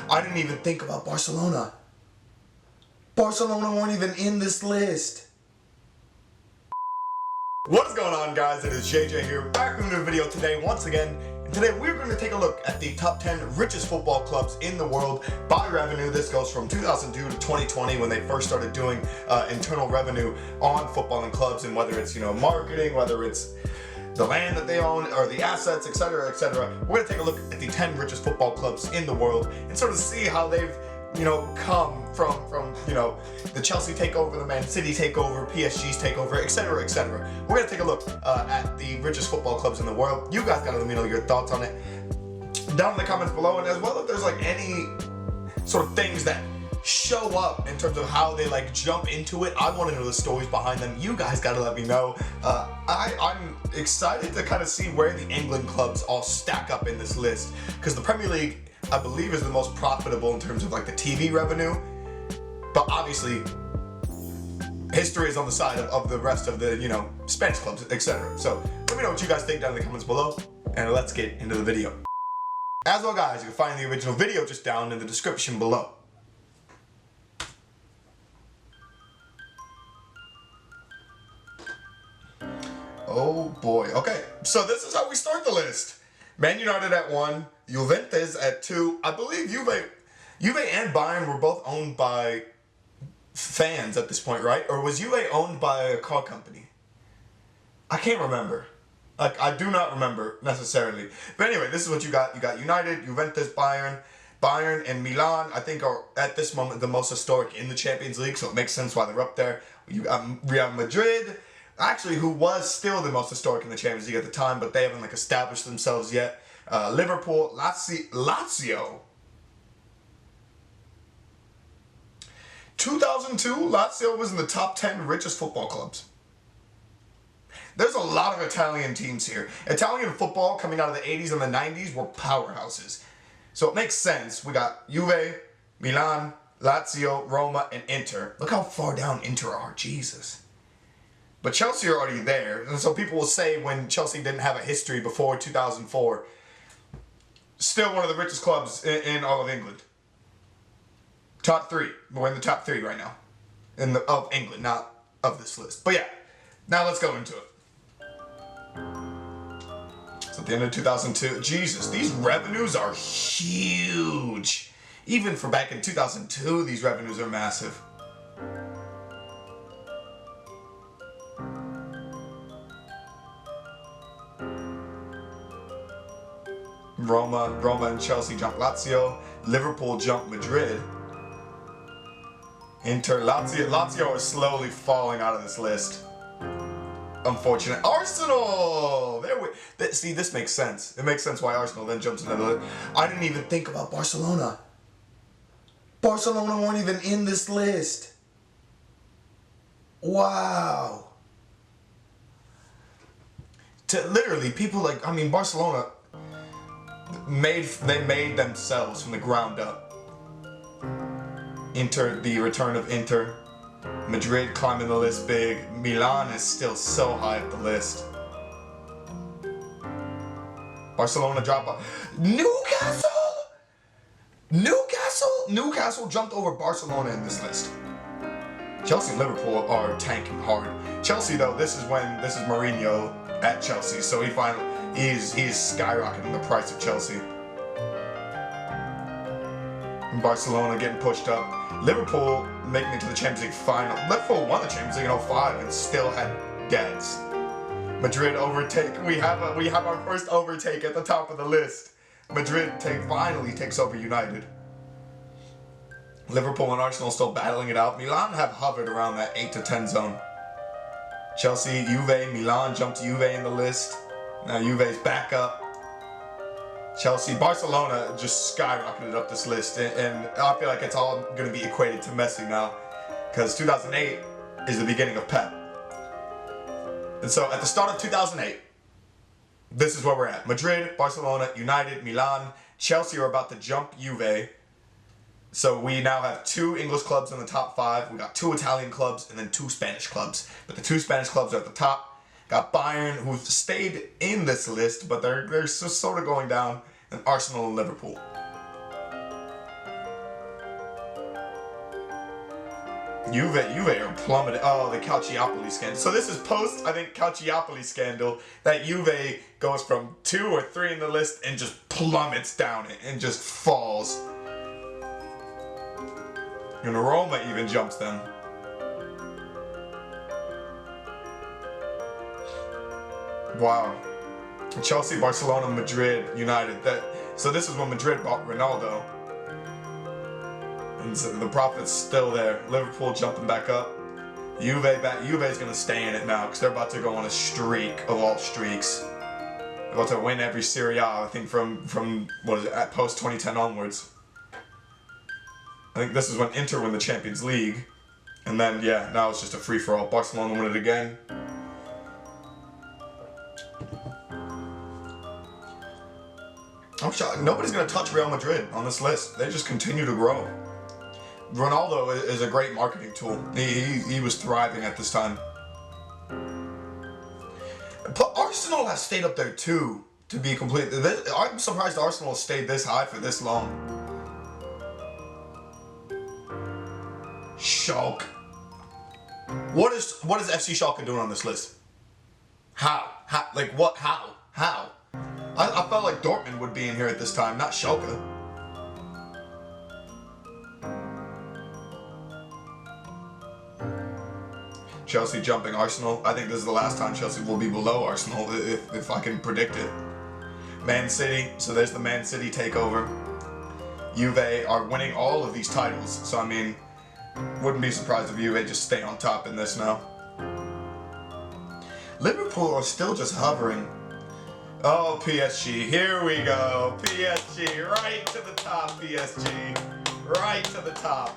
I didn't even think about Barcelona. Barcelona weren't even in this list. What is going on, guys? It is JJ here, back with a new video today once again. And today we're going to take a look at the top 10 richest football clubs in the world by revenue. This goes from 2002 to 2020 when they first started doing internal revenue on footballing clubs, and whether it's, marketing, whether it's the land that they own or the assets, etc., etc. We're going to take a look at the 10 richest football clubs in the world and sort of see how they've come from the Chelsea takeover, the Man City takeover, PSG's takeover, etc., etc. We're going to take a look at the richest football clubs in the world. You guys got to let me know your thoughts on it down in the comments below, and as well if there's any sort of things that show up in terms of how they jump into it. I want to know the stories behind them. You guys got to let me know. I'm excited to kind of see where the England clubs all stack up in this list, because the Premier League, I believe, is the most profitable in terms of the TV revenue, but obviously history is on the side of the rest of the Spanish clubs, etc. So let me know what you guys think down in the comments below, and let's get into the video. As well, guys, you can find the original video just down in the description below. Oh boy. Okay, so this is how we start the list. Man United at 1, Juventus at 2. I believe Juve and Bayern were both owned by fans at this point, right? Or was Juve owned by a car company? I can't remember. I do not remember necessarily. But anyway, this is what you got. You got United, Juventus, Bayern, and Milan, I think, are at this moment the most historic in the Champions League, so it makes sense why they're up there. You got Real Madrid, actually, who was still the most historic in the Champions League at the time, but they haven't established themselves yet. Liverpool, Lazio. 2002, Lazio was in the top 10 richest football clubs. There's a lot of Italian teams here. Italian football coming out of the 80s and the 90s were powerhouses. So it makes sense. We got Juve, Milan, Lazio, Roma, and Inter. Look how far down Inter are. Jesus. But Chelsea are already there, and so people will say when Chelsea didn't have a history before 2004, still one of the richest clubs in all of England. Top 3. We're in the top 3 right now. Of England, not of this list. But yeah, now let's go into it. So at the end of 2002, Jesus, these revenues are huge. Even for back in 2002, these revenues are massive. Roma and Chelsea jump Lazio. Liverpool jump Madrid. Lazio is slowly falling out of this list. Unfortunate. Arsenal! See, this makes sense. It makes sense why Arsenal then jumps into the list. I didn't even think about Barcelona. Barcelona weren't even in this list. Wow. Literally, people Barcelona, they made themselves from the ground up. The return of Inter. Madrid climbing the list big. Milan is still so high up the list. Barcelona drop off. Newcastle jumped over Barcelona in this list. Chelsea and Liverpool are tanking hard. Chelsea, though, this is Mourinho at Chelsea, so he's skyrocketing the price of Chelsea. And Barcelona getting pushed up. Liverpool making it to the Champions League final. Liverpool won the Champions League in 2005 and still had debts. Madrid overtake. We have our first overtake at the top of the list. Madrid finally takes over United. Liverpool and Arsenal still battling it out. Milan have hovered around that 8 to 10 zone. Chelsea, Juve, Milan jumped Juve in the list. Now Juve's back up. Chelsea, Barcelona just skyrocketed up this list, and I feel like it's all going to be equated to Messi now, because 2008 is the beginning of Pep. And so at the start of 2008, this is where we're at. Madrid, Barcelona, United, Milan, Chelsea are about to jump Juve. So we now have 2 English clubs in the top 5. We got 2 Italian clubs and then 2 Spanish clubs. But the 2 Spanish clubs are at the top. Got Bayern, who've stayed in this list, but they're sort of going down, and Arsenal and Liverpool. Juve are plummeted. Oh, the Calciopoli scandal. So this is post, I think, Calciopoli scandal that Juve goes from 2 or 3 in the list and just plummets down it and just falls. And Roma even jumps them. Wow. Chelsea, Barcelona, Madrid, United. So this is when Madrid bought Ronaldo. And so the profit's still there. Liverpool jumping back up. Juve's going to stay in it now because they're about to go on a streak of all streaks. They're about to win every Serie A, I think, from what is it, at post 2010 onwards. I think this is when Inter win the Champions League. And then, yeah, now it's just a free-for-all. Barcelona win it again. I'm shocked. Nobody's going to touch Real Madrid on this list. They just continue to grow. Ronaldo is a great marketing tool. He was thriving at this time. But Arsenal has stayed up there too, to be complete. I'm surprised Arsenal stayed this high for this long. Schalke. What is FC Schalke doing on this list? How? Like what? How? I felt like Dortmund would be in here at this time, not Schalke. Chelsea jumping Arsenal. I think this is the last time Chelsea will be below Arsenal, if I can predict it. Man City, so there's the Man City takeover. Juve are winning all of these titles, so I mean, wouldn't be surprised if Juve just stay on top in this now. Liverpool are still just hovering. Oh, PSG, here we go. PSG, right to the top, PSG. Right to the top.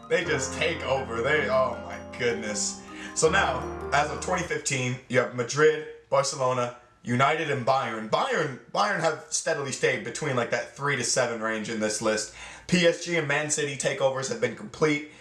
They just take over. Oh my goodness. So now, as of 2015, you have Madrid, Barcelona, United, and Bayern. Bayern have steadily stayed between like that 3 to 7 range in this list. PSG and Man City takeovers have been complete.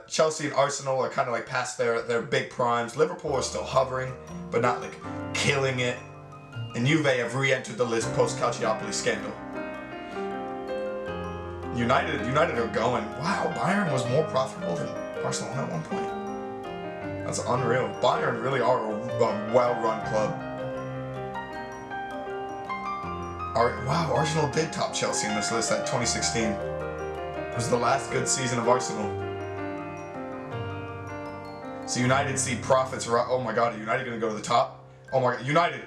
Chelsea and Arsenal are kind of like past their big primes. Liverpool are still hovering, but not like killing it. And Juve have re-entered the list post-Calciopoli scandal. United are going. Wow, Bayern was more profitable than Barcelona at one point. That's unreal. Bayern really are a well-run club. Wow, Arsenal did top Chelsea in this list at 2016. It was the last good season of Arsenal. So United see profits. Oh my God, are United going to go to the top? Oh my God, United!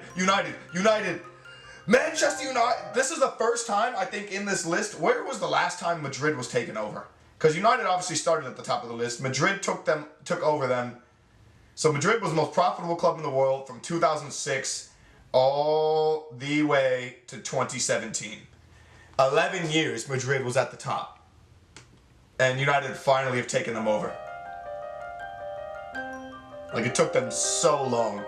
Manchester United! This is the first time, I think, in this list. Where was the last time Madrid was taken over? Because United obviously started at the top of the list. Madrid took over them. So Madrid was the most profitable club in the world from 2006 all the way to 2017. 11 years Madrid was at the top. And United finally have taken them over. Like, it took them so long.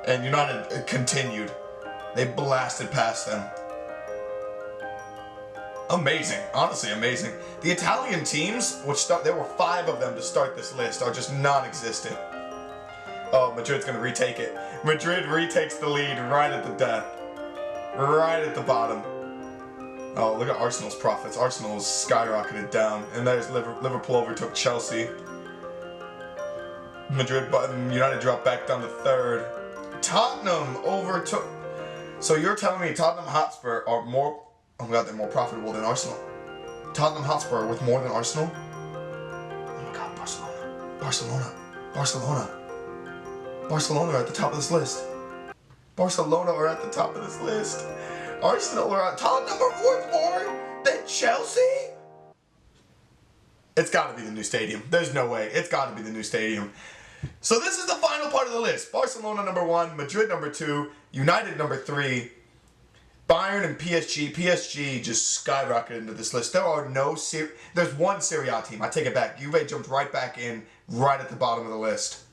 And United continued. They blasted past them. Amazing. Honestly, amazing. The Italian teams, there were 5 of them to start this list, are just non-existent. Oh, Madrid's going to retake it. Madrid retakes the lead right at the death. Right at the bottom. Oh, look at Arsenal's profits. Arsenal's skyrocketed down. And there's Liverpool overtook Chelsea. United dropped back down to 3rd. Tottenham overtook. So you're telling me Tottenham Hotspur are more. Oh my God, they're more profitable than Arsenal. Tottenham Hotspur are worth more than Arsenal. Oh my God, Barcelona are at the top of this list. Barcelona are at the top of this list. Arsenal are at. Tottenham are worth more than Chelsea. It's got to be the new stadium. There's no way. It's got to be the new stadium. So this is the final part of the list. Barcelona number 1, Madrid number 2, United number 3, Bayern and PSG. PSG just skyrocketed into this list. There's one Serie A team. I take it back. Juve jumped right back in, right at the bottom of the list.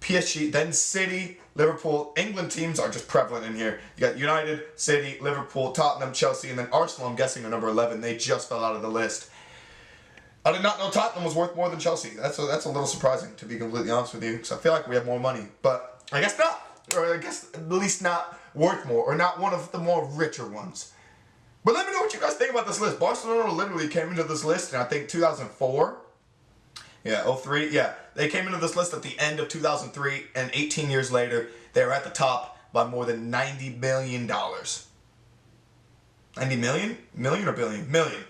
PSG, then City, Liverpool. England teams are just prevalent in here. You got United, City, Liverpool, Tottenham, Chelsea, and then Arsenal, I'm guessing, are number 11. They just fell out of the list. I did not know Tottenham was worth more than Chelsea. That's a little surprising, to be completely honest with you, because I feel like we have more money. But I guess not. Or I guess at least not worth more, or not one of the more richer ones. But let me know what you guys think about this list. Barcelona literally came into this list in, I think, 2004. Yeah, 03. Yeah, they came into this list at the end of 2003, and 18 years later, they were at the top by more than $90 million. 90 million? Million or billion? Million.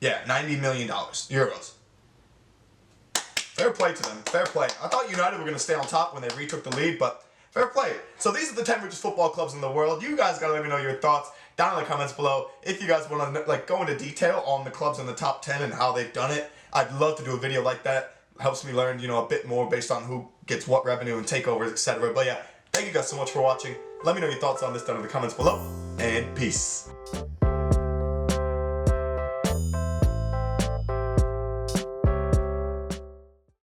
Yeah, $90 million. Euros. Fair play to them. Fair play. I thought United were going to stay on top when they retook the lead, but fair play. So these are the 10 richest football clubs in the world. You guys got to let me know your thoughts down in the comments below. If you guys want to go into detail on the clubs in the top 10 and how they've done it, I'd love to do a video like that. It helps me learn, a bit more based on who gets what revenue and takeovers, etc. But yeah, thank you guys so much for watching. Let me know your thoughts on this down in the comments below, and peace.